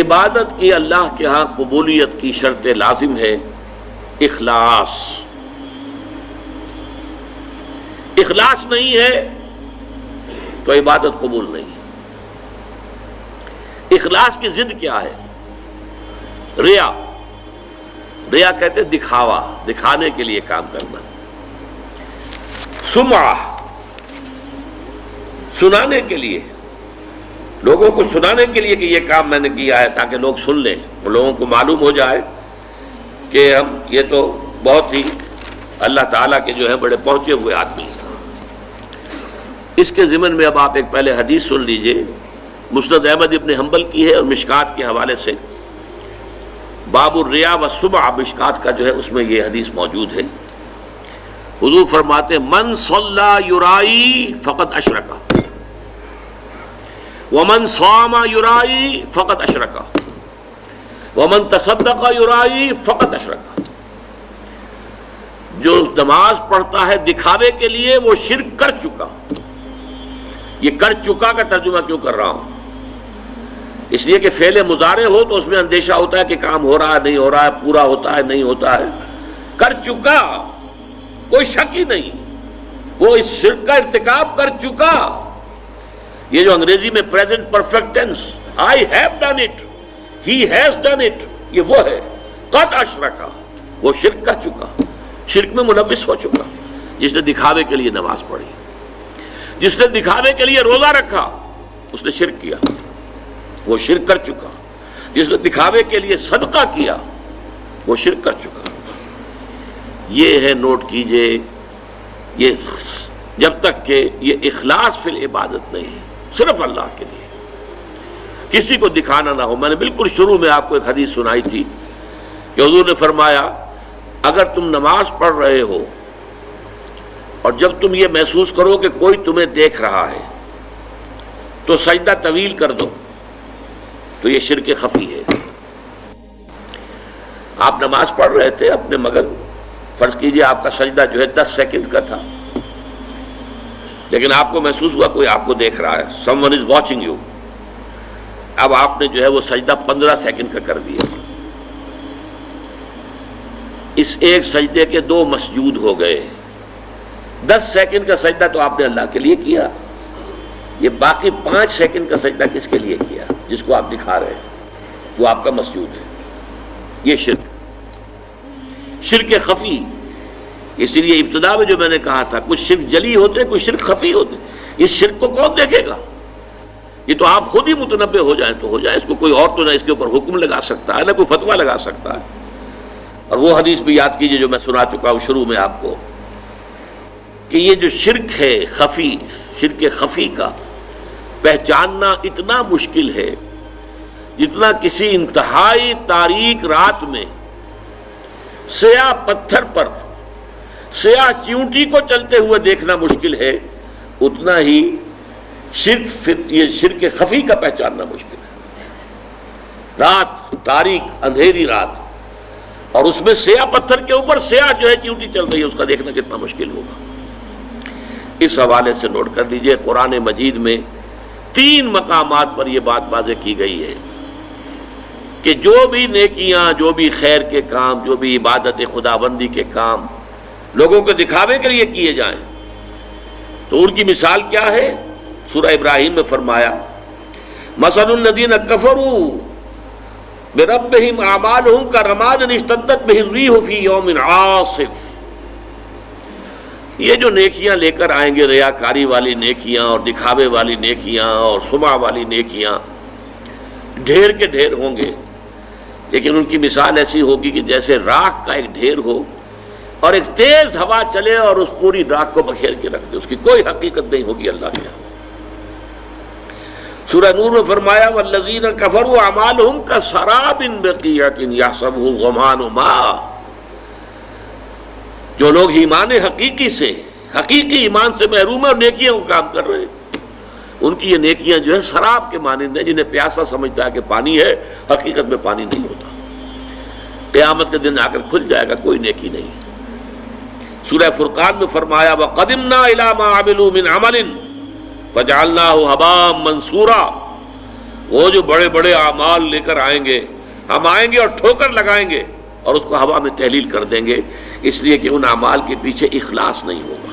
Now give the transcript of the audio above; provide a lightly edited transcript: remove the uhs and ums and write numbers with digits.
عبادت کی اللہ کے ہاں قبولیت کی شرط لازم ہے اخلاص. اخلاص نہیں ہے تو عبادت قبول نہیں. اخلاص کی ضد کیا ہے؟ ریا. ریا کہتے ہیں دکھاوا، دکھانے کے لیے کام کرنا. سمعہ، سنانے کے لیے، لوگوں کو سنانے کے لیے کہ یہ کام میں نے کیا ہے تاکہ لوگ سن لیں، لوگوں کو معلوم ہو جائے کہ ہم یہ تو بہت ہی اللہ تعالیٰ کے جو ہے بڑے پہنچے ہوئے آدمی ہیں. اس کے ضمن میں اب آپ ایک پہلے حدیث سن لیجئے. مسند احمد ابن حنبل کی ہے اور مشکات کے حوالے سے باب الریا والسمع، مشکات کا جو ہے اس میں یہ حدیث موجود ہے. حضور فرماتے ہیں من صلی یرائی فقد اشرک ومن صام یرائی فقد اشرک ومن تصدق یرائی فقد اشرک. جو نماز پڑھتا ہے دکھاوے کے لیے وہ شرک کر چکا. یہ کر چکا کا ترجمہ کیوں کر رہا ہوں؟ اس لیے کہ فعل مضارع ہو تو اس میں اندیشہ ہوتا ہے کہ کام ہو رہا ہے نہیں ہو رہا ہے، پورا ہوتا ہے نہیں ہوتا ہے. کر چکا، کوئی شک ہی نہیں، وہ اس شرک کا ارتکاب کر چکا. یہ جو انگریزی میں present perfect tense, I have done it, he has done it, یہ وہ ہے. قد اشرکا، وہ شرک کر چکا، شرک میں ملوث ہو چکا. جس نے دکھاوے کے لیے نماز پڑھی، جس نے دکھاوے کے لیے روزہ رکھا، اس نے شرک کیا، وہ شرک کر چکا. جس نے دکھاوے کے لیے صدقہ کیا، وہ شرک کر چکا. یہ ہے، نوٹ کیجئے، یہ جب تک کہ یہ اخلاص فی العبادت نہیں ہے، صرف اللہ کے لیے، کسی کو دکھانا نہ ہو. میں نے بالکل شروع میں آپ کو ایک حدیث سنائی تھی کہ حضور نے فرمایا اگر تم نماز پڑھ رہے ہو اور جب تم یہ محسوس کرو کہ کوئی تمہیں دیکھ رہا ہے تو سجدہ طویل کر دو، تو یہ شرک خفی ہے. آپ نماز پڑھ رہے تھے اپنے مگن، فرض کیجئے آپ کا سجدہ جو ہے 10 سیکنڈ کا تھا، لیکن آپ کو محسوس ہوا کوئی آپ کو دیکھ رہا ہے، someone is watching you. اب آپ نے جو ہے وہ سجدہ 15 سیکنڈ کا کر دیا. اس ایک سجدے کے 2 مسجود ہو گئے. 10 سیکنڈ کا سجدہ تو آپ نے اللہ کے لیے کیا، یہ باقی 5 سیکنڈ کا سجدہ کس کے لیے کیا؟ جس کو آپ دکھا رہے ہیں، وہ آپ کا مسجود ہے. یہ شرک خفی. اس لیے ابتدا میں جو میں نے کہا تھا کچھ شرک جلی ہوتے، کچھ شرک خفی ہوتے. اس شرک کو کون دیکھے گا؟ یہ تو آپ خود ہی متنبہ ہو جائیں تو ہو جائے. اس کو کوئی اور تو نہ اس کے اوپر حکم لگا سکتا ہے، نہ کوئی فتویٰ لگا سکتا ہے. اور وہ حدیث بھی یاد کیجئے جو میں سنا چکا ہوں شروع میں آپ کو، کہ یہ جو شرک ہے خفی، شرک خفی کا پہچاننا اتنا مشکل ہے جتنا کسی انتہائی تاریک رات میں سیاہ پتھر پر سیاہ چیونٹی کو چلتے ہوئے دیکھنا مشکل ہے، اتنا ہی یہ شرک خفی کا پہچاننا مشکل ہے. رات تاریک اندھیری رات اور اس میں سیاہ پتھر کے اوپر سیاہ جو ہے چیونٹی چل رہی ہے، اس کا دیکھنا کتنا مشکل ہوگا. اس حوالے سے نوٹ کر لیجئے قرآن مجید میں 3 مقامات پر یہ بات واضح کی گئی ہے کہ جو بھی نیکیاں، جو بھی خیر کے کام، جو بھی عبادت خداوندی کے کام لوگوں کو دکھاوے کے لیے کیے جائیں تو ان کی مثال کیا ہے؟ سورہ ابراہیم میں فرمایا مثل الذین کفروا بربہم اعمالہم کرماد اشتدت بہ الریح فی یوم عاصف. یہ جو نیکیاں لے کر آئیں گے، ریاکاری والی نیکیاں اور دکھاوے والی نیکیاں اور سمعہ والی نیکیاں، ڈھیر کے ڈھیر ہوں گے، لیکن ان کی مثال ایسی ہوگی کہ جیسے راکھ کا ایک ڈھیر ہو اور ایک تیز ہوا چلے اور اس پوری راکھ کو بکھیر کے رکھ دے. اس کی کوئی حقیقت نہیں ہوگی اللہ کے یہاں. سورہ نور میں فرمایا والذین کفروا اعمالہم کسراب بقیعۃ یحسبہ الظمآن ماء. جو لوگ ایمان حقیقی سے، حقیقی ایمان سے محروم ہیں اور نیکیوں کو کام کر رہے ہیں، ان کی یہ نیکیاں جو ہے سراب کے مانند ہیں، جنہیں پیاسا سمجھتا ہے کہ پانی ہے، حقیقت میں پانی نہیں ہوتا. قیامت کے دن آ کر کھل جائے گا، کوئی نیکی نہیں. سورہ فرقان میں فرمایا وَقَدِمْنَا إِلَىٰ مَا عَمِلُوا مِنْ عَمَلٍ فَجَعَلْنَاهُ هَبَاءً مَنْثُورًا. وہ جو بڑے بڑے اعمال لے کر آئیں گے، ہم آئیں گے اور ٹھوکر لگائیں گے اور اس کو ہوا میں تحلیل کر دیں گے، اس لیے کہ ان اعمال کے پیچھے اخلاص نہیں ہوگا۔